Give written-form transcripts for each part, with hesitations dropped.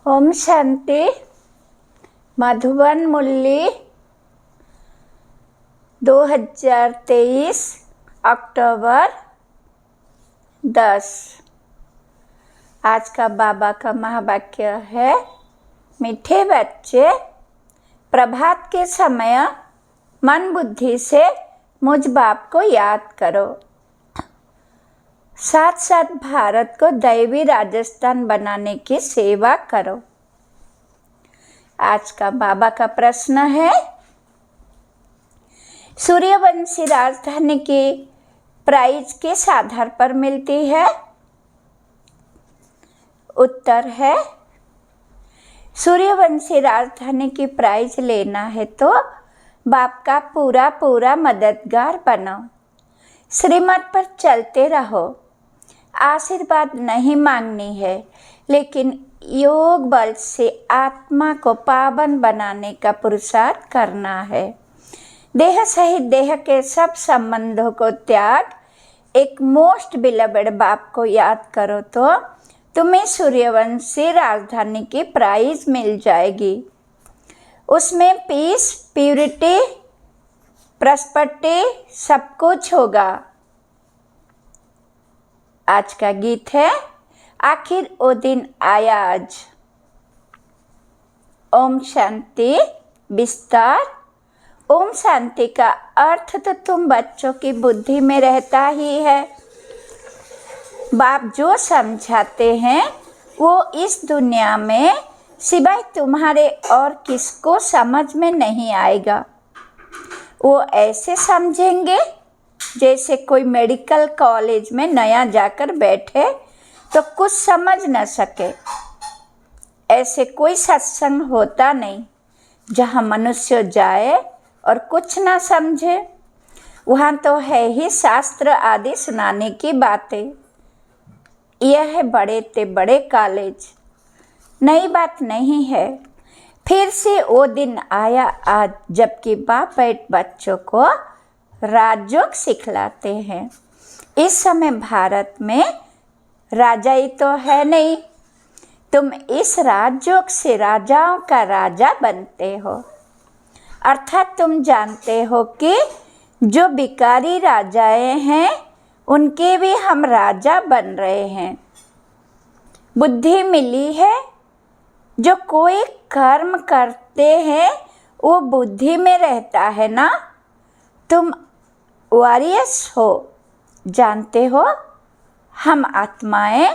ओम शांति। मधुबन मुरली 2023 अक्टूबर 10। आज का बाबा का महावाक्य है, मीठे बच्चे, प्रभात के समय मन बुद्धि से मुझ बाप को याद करो, साथ साथ भारत को दैवी राजस्थान बनाने की सेवा करो। आज का बाबा का प्रश्न है, सूर्यवंशी राजधानी की प्राइज किस आधार पर मिलती है? उत्तर है, सूर्यवंशी राजधानी की प्राइज लेना है तो बाप का पूरा मददगार बनो, श्रीमत पर चलते रहो। आशीर्वाद नहीं मांगनी है, लेकिन योग बल से आत्मा को पावन बनाने का पुरुषार्थ करना है। देह सहित देह के सब संबंधों को त्याग एक मोस्ट बिलवेड बाप को याद करो तो तुम्हें सूर्यवंशी राजधानी की प्राइज मिल जाएगी। उसमें पीस, प्यूरिटी, प्रॉस्पेरिटी सब कुछ होगा। आज का गीत है, आखिर वो दिन आया आज। ओम शांति। विस्तार। ओम शांति का अर्थ तो तुम बच्चों की बुद्धि में रहता ही है। बाप जो समझाते हैं वो इस दुनिया में सिवाय तुम्हारे और किसको समझ में नहीं आएगा। वो ऐसे समझेंगे जैसे कोई मेडिकल कॉलेज में नया जाकर बैठे तो कुछ समझ न सके। ऐसे कोई सत्संग होता नहीं जहाँ मनुष्य जाए और कुछ ना समझे। वहाँ तो है ही शास्त्र आदि सुनाने की बातें। यह है बड़े ते बड़े कॉलेज, नई बात नहीं है। फिर से वो दिन आया आज जबकि बाप बच्चों को राजयोग सिखलाते हैं। इस समय भारत में राजा ही तो है नहीं, तुम इस राजयोग से राजाओं का राजा बनते हो। अर्थात तुम जानते हो कि जो भिखारी राजाएं हैं उनके भी हम राजा बन रहे हैं। बुद्धि मिली है, जो कोई कर्म करते हैं वो बुद्धि में रहता है ना। तुम वॉरियर्स हो, जानते हो। हम आत्माएं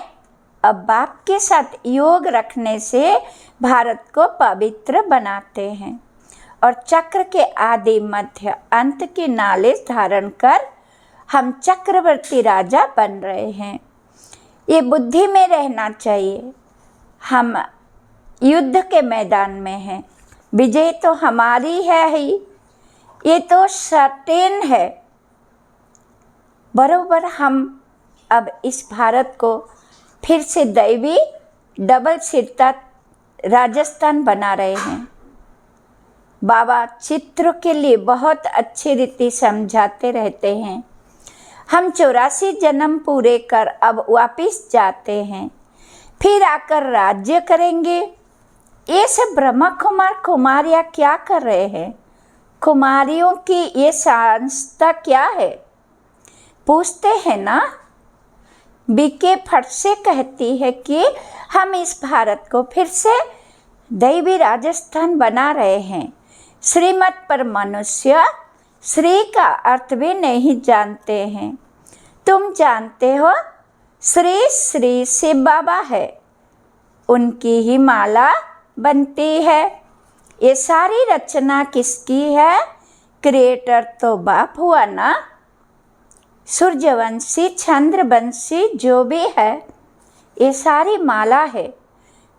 अब बाप के साथ योग रखने से भारत को पवित्र बनाते हैं और चक्र के आदि मध्य अंत की नॉलेज धारण कर हम चक्रवर्ती राजा बन रहे हैं। ये बुद्धि में रहना चाहिए। हम युद्ध के मैदान में हैं, विजय तो हमारी है ही, ये तो सर्टेन है। बरोबर हम अब इस भारत को फिर से दैवी डबल सिरता राजस्थान बना रहे हैं। बाबा चित्र के लिए बहुत अच्छी रीति समझाते रहते हैं। हम 84 जन्म पूरे कर अब वापिस जाते हैं, फिर आकर राज्य करेंगे। ये सब ब्रह्मा कुमार कुमारियाँ क्या कर रहे हैं? कुमारियों की ये संस्था क्या है? पूछते हैं ना। बीके फट से कहती है कि हम इस भारत को फिर से दैवी राजस्थान बना रहे हैं। श्रीमत पर मनुष्य श्री का अर्थ भी नहीं जानते हैं। तुम जानते हो, श्री श्री शिव बाबा है, उनकी ही माला बनती है। ये सारी रचना किसकी है? क्रिएटर तो बाप हुआ ना। सूर्यवंशी, चंद्रवंशी जो भी है, ये सारी माला है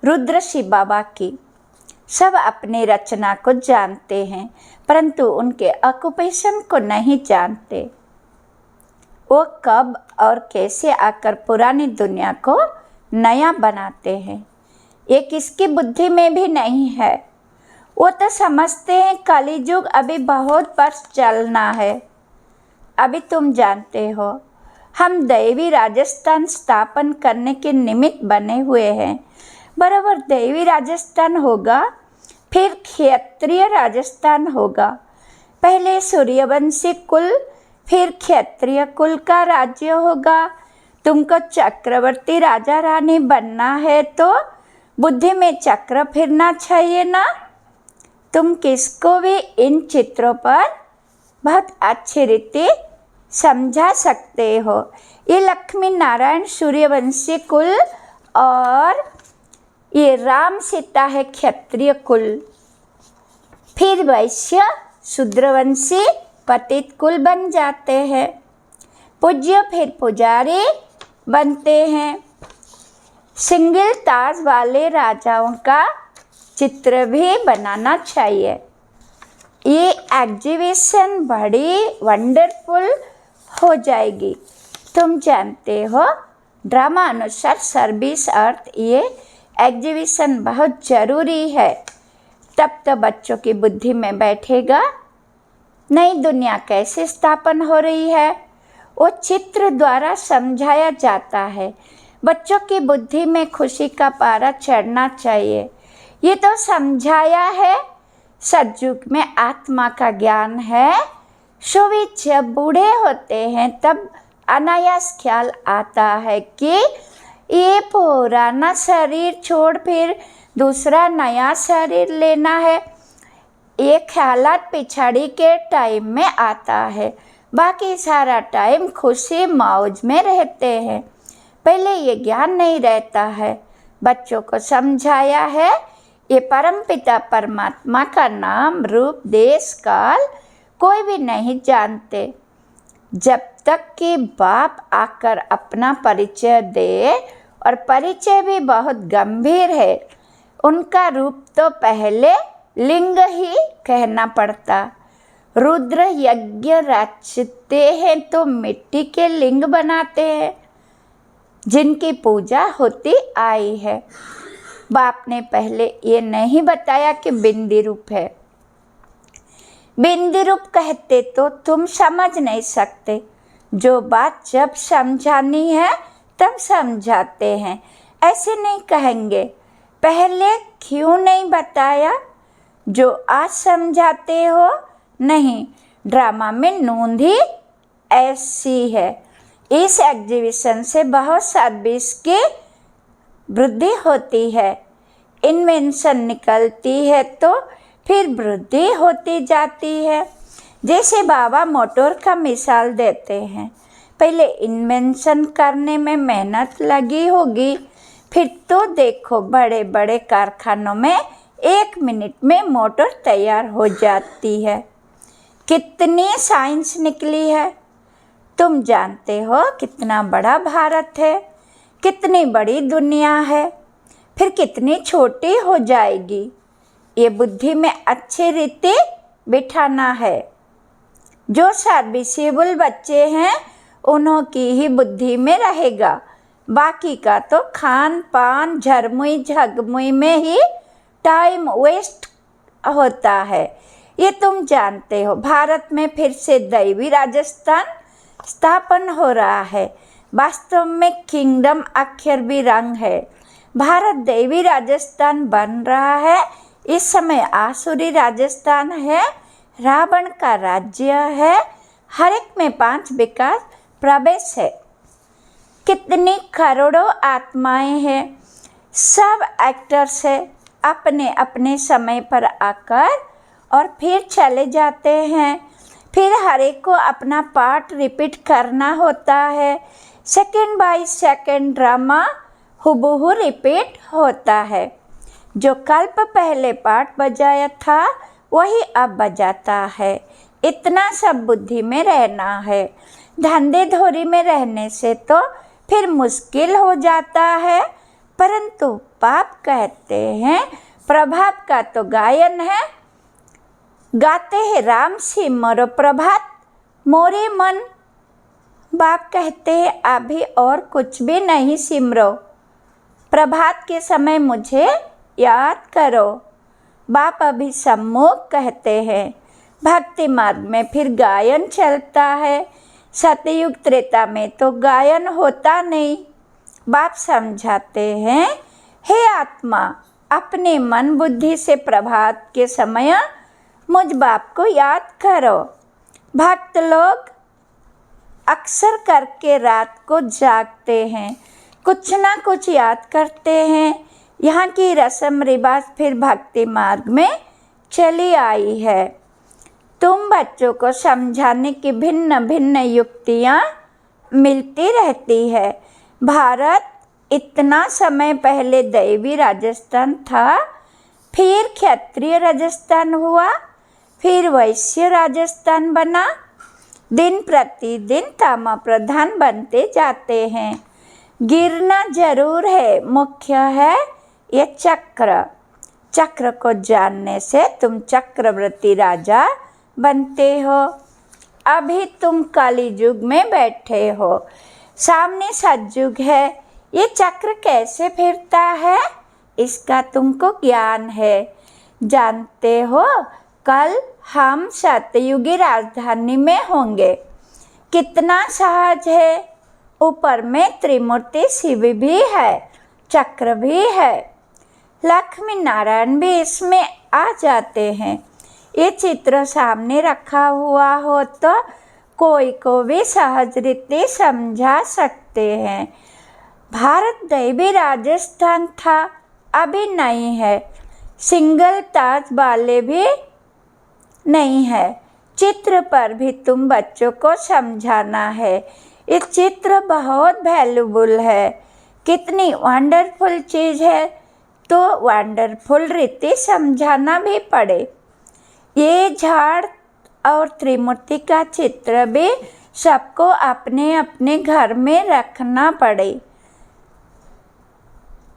रुद्र शिव बाबा की। सब अपने रचना को जानते हैं, परंतु उनके ऑक्यूपेशन को नहीं जानते। वो कब और कैसे आकर पुरानी दुनिया को नया बनाते हैं, ये किसकी बुद्धि में भी नहीं है। वो तो समझते हैं कलियुग अभी बहुत वर्ष चलना है। अभी तुम जानते हो, हम दैवी राजस्थान स्थापन करने के निमित्त बने हुए हैं। बराबर दैवी राजस्थान होगा, फिर क्षत्रिय राजस्थान होगा। पहले सूर्यवंशी कुल, फिर क्षत्रिय कुल का राज्य होगा। तुमको चक्रवर्ती राजा रानी बनना है तो बुद्धि में चक्र फिरना चाहिए ना। तुम किसको भी इन चित्रों पर बहुत अच्छी रीति समझा सकते हो। ये लक्ष्मी नारायण सूर्यवंशी कुल और ये राम सीता है क्षत्रिय कुल। फिर वैश्य शूद्रवंशी पतित कुल बन जाते हैं। पूज्य फिर पुजारी बनते हैं। सिंगल ताज वाले राजाओं का चित्र भी बनाना चाहिए। ये एग्जीबिशन बड़ी वंडरफुल हो जाएगी। तुम जानते हो ड्रामा अनुसार सर्विस अर्थ ये एग्जीबिशन बहुत ज़रूरी है। तब तो बच्चों की बुद्धि में बैठेगा नई दुनिया कैसे स्थापन हो रही है, वो चित्र द्वारा समझाया जाता है। बच्चों की बुद्धि में खुशी का पारा चढ़ना चाहिए। ये तो समझाया है सतयुग में आत्मा का ज्ञान है। सभी जब बूढ़े होते हैं तब अनायास ख्याल आता है कि ये पुराना शरीर छोड़ फिर दूसरा नया शरीर लेना है। ये ख्यालात पिछड़ी के टाइम में आता है, बाकी सारा टाइम खुशी मौज में रहते हैं। पहले ये ज्ञान नहीं रहता है। बच्चों को समझाया है ये परमपिता परमात्मा का नाम रूप देश काल कोई भी नहीं जानते। जब तक कि बाप आकर अपना परिचय दे, और परिचय भी बहुत गंभीर है, उनका रूप तो पहले लिंग ही कहना पड़ता। रुद्र यज्ञ रचते हैं तो मिट्टी के लिंग बनाते हैं जिनकी पूजा होती आई है। बाप ने पहले ये नहीं बताया कि बिंदी रूप है। बिंदी रूप कहते तो तुम समझ नहीं सकते। जो बात जब समझानी है तब समझाते हैं, ऐसे नहीं कहेंगे पहले क्यों नहीं बताया जो आज समझाते हो। नहीं, ड्रामा में नूंद ही ऐसी है। इस एग्जीबिशन से बहुत सर्विस की वृद्धि होती है। इन्वेंशन निकलती है तो फिर वृद्धि होती जाती है। जैसे बाबा मोटर का मिसाल देते हैं, पहले इन्वेंशन करने में मेहनत लगी होगी, फिर तो देखो बड़े बड़े कारखानों में 1 मिनट में मोटर तैयार हो जाती है। कितनी साइंस निकली है। तुम जानते हो कितना बड़ा भारत है, कितनी बड़ी दुनिया है, फिर कितनी छोटी हो जाएगी। ये बुद्धि में अच्छी रीति बिठाना है। जो सर्विसेबल बच्चे हैं उन्हों की ही बुद्धि में रहेगा, बाकी का तो खान पान झरमुई झगमुई में ही टाइम वेस्ट होता है। ये तुम जानते हो। भारत में फिर से दैवी राजस्थान स्थापन हो रहा है। वास्तव में किंगडम अक्षर भी रंग है। भारत दैवी राजस्थान बन रहा है। इस समय आसुरी राजस्थान है। रावण का राज्य है। हर एक में 5 विकास प्रवेश है। कितनी करोड़ों आत्माएं हैं। सब एक्टर्स है, अपने अपने समय पर आकर और फिर चले जाते हैं। फिर हर एक को अपना पार्ट रिपीट करना होता है। सेकंड बाय सेकंड ड्रामा हुबहू रिपीट होता है। जो कल्प पहले पार्ट बजाया था वही अब बजाता है। इतना सब बुद्धि में रहना है। धंधे धोरी में रहने से तो फिर मुश्किल हो जाता है, परंतु पाप कहते हैं प्रभात का तो गायन है। गाते हैं राम सिमरो प्रभात मोरे मन। बाप कहते हैं अभी और कुछ भी नहीं सिमरो, प्रभात के समय मुझे याद करो। बाप अभी सम्मुख कहते हैं। भक्ति मार्ग में फिर गायन चलता है। सतयुग त्रेता में तो गायन होता नहीं। बाप समझाते हैं हे आत्मा, अपने मन बुद्धि से प्रभात के समय मुझ बाप को याद करो। भक्त लोग अक्सर करके रात को जागते हैं, कुछ ना कुछ याद करते हैं। यहाँ की रस्म रिवाज फिर भक्ति मार्ग में चली आई है। तुम बच्चों को समझाने की भिन्न भिन्न युक्तियाँ मिलती रहती है। भारत इतना समय पहले दैवी राजस्थान था, फिर क्षत्रिय राजस्थान हुआ, फिर वैश्य राजस्थान बना। दिन प्रतिदिन तामा प्रधान बनते जाते हैं। गिरना जरूर है, मुख्य है ये चक्र। चक्र को जानने से तुम चक्रवर्ती राजा बनते हो। अभी तुम कली युग में बैठे हो, सामने सतयुग है। ये चक्र कैसे फिरता है इसका तुमको ज्ञान है। जानते हो कल हम सतयुगी राजधानी में होंगे। कितना सहज है। ऊपर में त्रिमूर्ति शिव भी है, चक्र भी है, लक्ष्मी नारायण भी इसमें आ जाते हैं। ये चित्र सामने रखा हुआ हो तो कोई को भी सहज रीति समझा सकते हैं। भारत दैवी राजस्थान था, अभी नहीं है। सिंगल ताज वाले भी नहीं है। चित्र पर भी तुम बच्चों को समझाना है। ये चित्र बहुत वैल्यूबल है। कितनी वंडरफुल चीज़ है, तो वंडरफुल रीति समझाना भी पड़े। ये झाड़ और त्रिमूर्ति का चित्र भी सबको अपने अपने घर में रखना पड़े।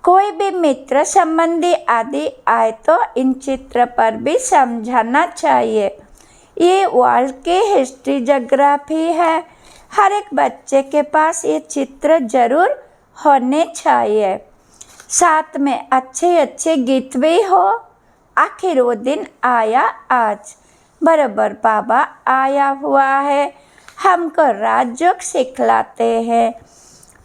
कोई भी मित्र संबंधी आदि आए तो इन चित्र पर भी समझाना चाहिए। ये वर्ल्ड की हिस्ट्री ज्योग्राफी है। हर एक बच्चे के पास ये चित्र जरूर होने चाहिए। साथ में अच्छे अच्छे गीत भी हो। आखिर वो दिन आया आज, बराबर बाबा आया हुआ है, हमको राजयोग सिखलाते हैं।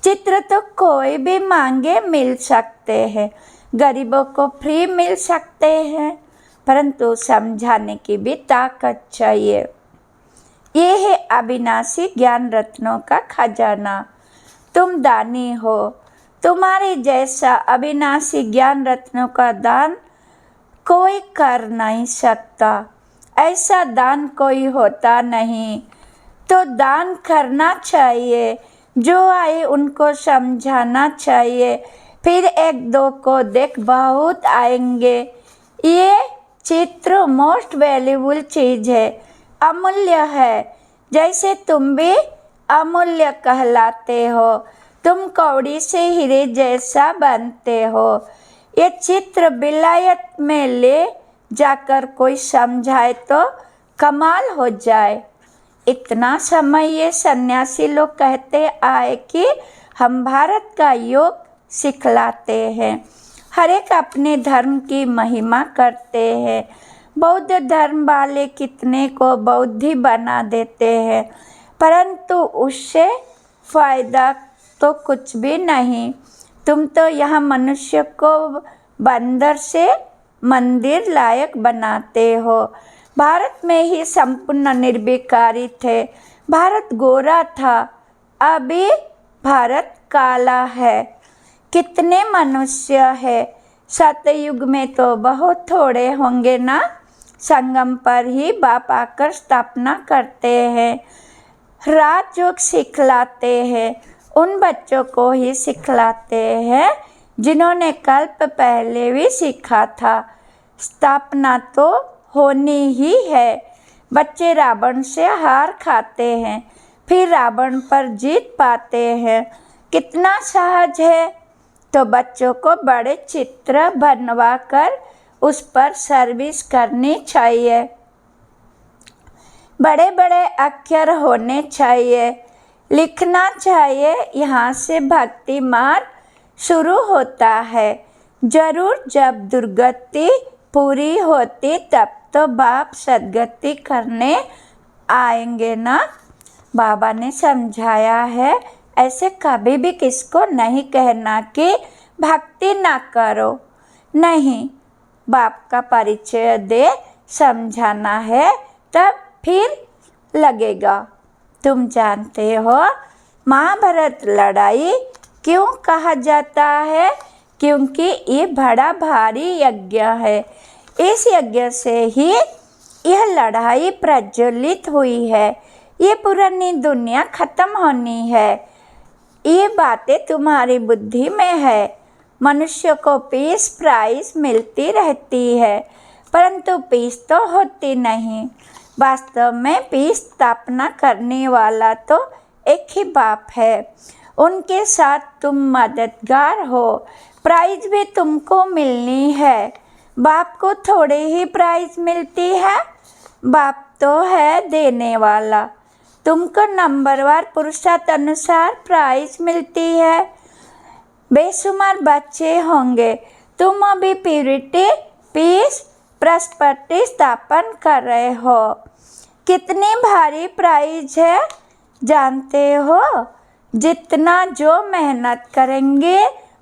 चित्र तो कोई भी मांगे मिल सकते हैं, गरीबों को फ्री मिल सकते हैं, परंतु समझाने की भी ताकत चाहिए। ये है अविनाशी ज्ञान रत्नों का खजाना। तुम दानी हो, तुम्हारे जैसा अविनाशी ज्ञान रत्नों का दान कोई कर नहीं सकता। ऐसा दान कोई होता नहीं, तो दान करना चाहिए। जो आए उनको समझाना चाहिए। फिर एक दो को देख बहुत आएंगे। ये चित्र मोस्ट वैल्यूबल चीज़ है, अमूल्य है। जैसे तुम भी अमूल्य कहलाते हो, तुम कौड़ी से हीरे जैसा बनते हो। ये चित्र विलायत में ले जाकर कोई समझाए तो कमाल हो जाए। इतना समय ये सन्यासी लोग कहते आए कि हम भारत का योग सिखलाते हैं। हर एक अपने धर्म की महिमा करते हैं। बौद्ध धर्म वाले कितने को बौद्धि बना देते हैं, परंतु उससे फ़ायदा तो कुछ भी नहीं। तुम तो यहाँ मनुष्य को बंदर से मंदिर लायक बनाते हो। भारत में ही संपूर्ण निर्विकारी थे। भारत गोरा था, अभी भारत काला है। कितने मनुष्य है। सतयुग में तो बहुत थोड़े होंगे ना। संगम पर ही बाप आकर स्थापना करते हैं। राजयोग सिखलाते हैं, उन बच्चों को ही सिखलाते हैं जिन्होंने कल्प पहले भी सीखा था। स्थापना तो होनी ही है। बच्चे रावण से हार खाते हैं, फिर रावण पर जीत पाते हैं। कितना सहज है। तो बच्चों को बड़े चित्र बनवा कर उस पर सर्विस करनी चाहिए। बड़े बड़े अक्षर होने चाहिए, लिखना चाहिए। यहाँ से भक्ति मार्ग शुरू होता है। जरूर जब दुर्गति पूरी होती तब तो बाप सदगति करने आएंगे ना। बाबा ने समझाया है, ऐसे कभी भी किसको नहीं कहना कि भक्ति ना करो। नहीं, बाप का परिचय दे समझाना है, तब फिर लगेगा। तुम जानते हो महाभारत लड़ाई क्यों कहा जाता है? क्योंकि ये बड़ा भारी यज्ञ है। इस यज्ञ से ही यह लड़ाई प्रज्वलित हुई है। ये पुरानी दुनिया खत्म होनी है। ये बातें तुम्हारी बुद्धि में है। मनुष्य को पीस प्राइस मिलती रहती है, परंतु पीस तो होती नहीं। वास्तव में पीस स्थापना करने वाला तो एक ही बाप है। उनके साथ तुम मददगार हो। प्राइज भी तुमको मिलनी है। बाप को थोड़े ही प्राइज मिलती है। बाप तो है देने वाला। तुमको नंबरवार पुरुषार्थ अनुसार प्राइज मिलती है। बेशुमार बच्चे होंगे। तुम अभी प्यूरिटी, पीस, प्रॉस्पेरिटी स्थापन कर रहे हो। कितनी भारी प्राइज है जानते हो? जितना जो मेहनत करेंगे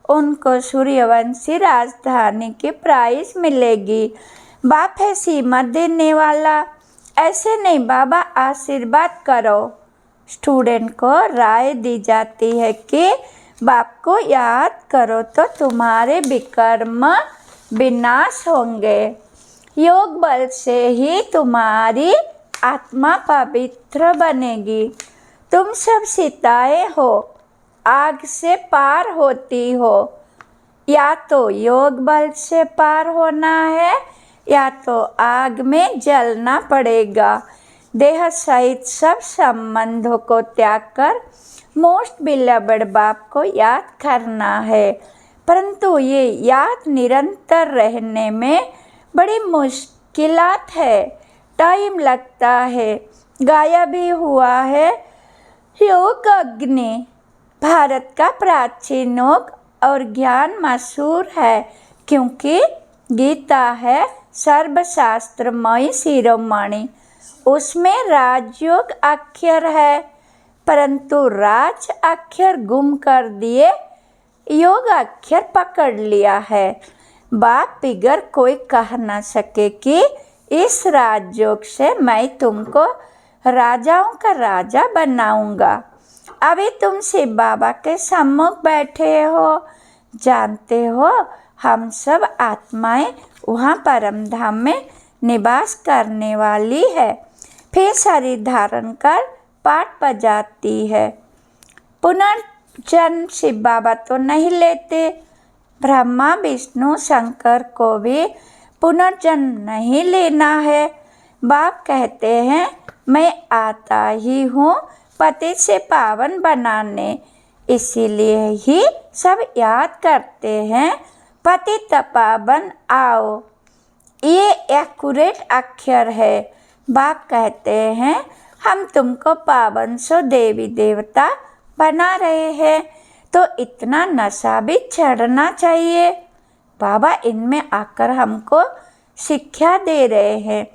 उनको सूर्यवंशी राजधानी की प्राइज मिलेगी। बाप है सीमा देने वाला। ऐसे नहीं, बाबा आशीर्वाद करो। स्टूडेंट को राय दी जाती है कि बाप को याद करो तो तुम्हारे विकर्म विनाश होंगे। योग बल से ही तुम्हारी आत्मा पवित्र बनेगी। तुम सब सीताएं हो, आग से पार होती हो। या तो योग बल से पार होना है या तो आग में जलना पड़ेगा। देह सहित सब संबंधों को त्याग कर मोस्ट बिलवड बाप को याद करना है। परंतु ये याद निरंतर रहने में बड़ी मुश्किलात है। टाइम लगता है। गाया भी हुआ है, योग अग्नि भारत का प्राचीन योग और ज्ञान मशहूर है, क्योंकि गीता है सर्वशास्त्रमयी शिरोमणि। उसमें राजयोग अक्षर है, परंतु राज अक्षर गुम कर दिए, योग अक्षर पकड़ लिया है। बाप बिगर कोई कह न सके कि इस राजयोग से मैं तुमको राजाओं का राजा बनाऊंगा। अभी तुम शिव बाबा के सम्मुख बैठे हो। जानते हो हम सब आत्माएं वहाँ परम धाम में निवास करने वाली है। फिर शरीर धारण कर पाठ बजाती है। पुनर्जन्म शिव बाबा तो नहीं लेते। ब्रह्मा विष्णु शंकर को भी पुनर्जन्म नहीं लेना है। बाप कहते हैं मैं आता ही हूँ पतित से पावन बनाने। इसीलिए ही सब याद करते हैं पतित पावन आओ। ये एक्यूरेट अक्षर है। बाप कहते हैं हम तुमको पावन सो देवी देवता बना रहे हैं, तो इतना नशा भी चढ़ना चाहिए। बाबा इनमें आकर हमको शिक्षा दे रहे हैं।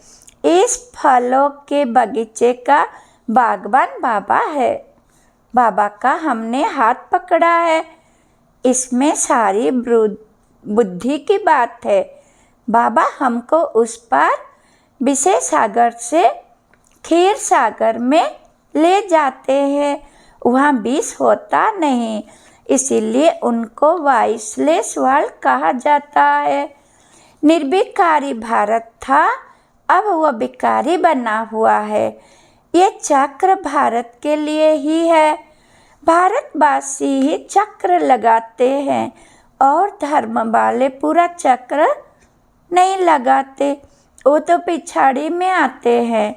इस फलों के बगीचे का बागबान बाबा है। बाबा का हमने हाथ पकड़ा है। इसमें सारी बुद्धि की बात है। बाबा हमको उस पार विषय सागर से क्षीर सागर में ले जाते हैं। वहाँ विष होता नहीं, इसीलिए उनको वाइसलेस वर्ल्ड कहा जाता है। निर्विकारी भारत था, अब वह विकारी बना हुआ है। ये चक्र भारत के लिए ही है। भारतवासी ही चक्र लगाते हैं और धर्म वाले पूरा चक्र नहीं लगाते, वो तो पिछाड़ी में आते हैं।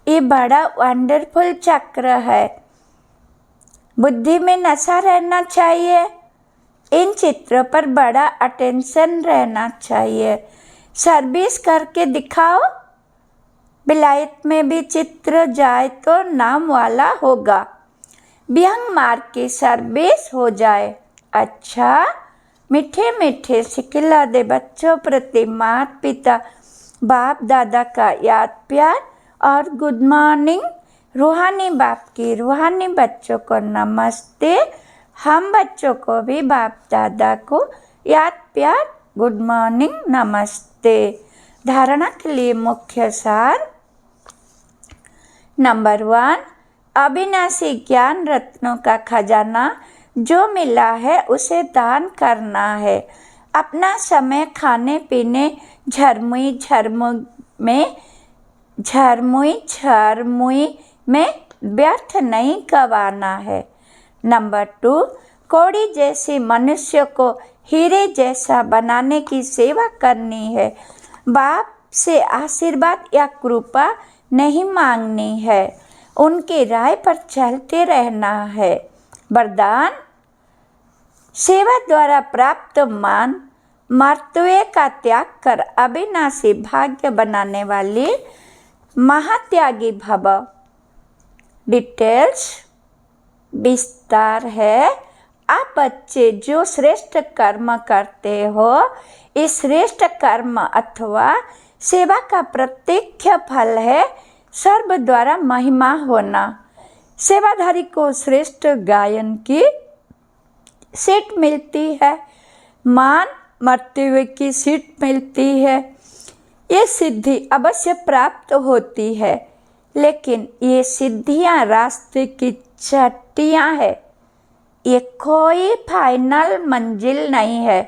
ये बड़ा वंडरफुल चक्र है। बुद्धि में नशा रहना चाहिए। इन चित्रों पर बड़ा अटेंशन रहना चाहिए। सर्विस करके दिखाओ। विलायत में भी चित्र जाए तो नाम वाला होगा। व्यंग मार्ग की सर्विस हो जाए। अच्छा, मीठे मीठे सिखला दे बच्चों प्रति माता पिता बाप दादा का याद प्यार और गुड मॉर्निंग। रूहानी बाप की रूहानी बच्चों को नमस्ते। हम बच्चों को भी बाप दादा को याद प्यार गुड मॉर्निंग नमस्ते। धारणा के लिए मुख्य सार। नंबर 1, अविनाशी ज्ञान रत्नों का खजाना जो मिला है उसे दान करना है। अपना समय खाने पीने झरमुई में व्यर्थ नहीं गंवाना है। नंबर 2, कौड़ी जैसे मनुष्य को हीरे जैसा बनाने की सेवा करनी है। बाप से आशीर्वाद या कृपा नहीं मांगनी है, उनकी राय पर चलते रहना है। वरदान, सेवा द्वारा प्राप्त मान मर्त्य का त्याग कर अविनाशी भाग्य बनाने वाली महात्यागी भव। डिटेल्स विस्तार है। आप बच्चे जो श्रेष्ठ कर्म करते हो, इस श्रेष्ठ कर्म अथवा सेवा का प्रत्यक्ष फल है सर्व द्वारा महिमा होना। सेवाधारी को श्रेष्ठ गायन की सीट मिलती है, मान मर्त्य की सीट मिलती है। ये सिद्धि अवश्य प्राप्त होती है, लेकिन ये सिद्धियां रास्ते की चट्टियां है, ये कोई फाइनल मंजिल नहीं है।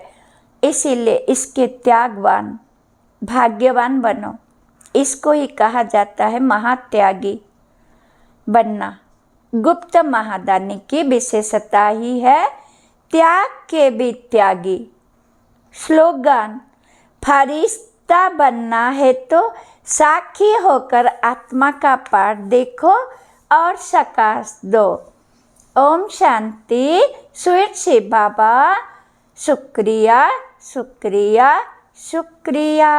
इसीलिए इसके त्यागवान भाग्यवान बनो। इसको ही कहा जाता है महात्यागी बनना। गुप्त महादानी की विशेषता ही है त्याग के भी त्यागी। स्लोगन, फरिश्ता बनना है तो साक्षी होकर आत्मा का पाठ देखो और सकाश दो। ओम शांति। स्वीट शिव बाबा, शुक्रिया शुक्रिया शुक्रिया।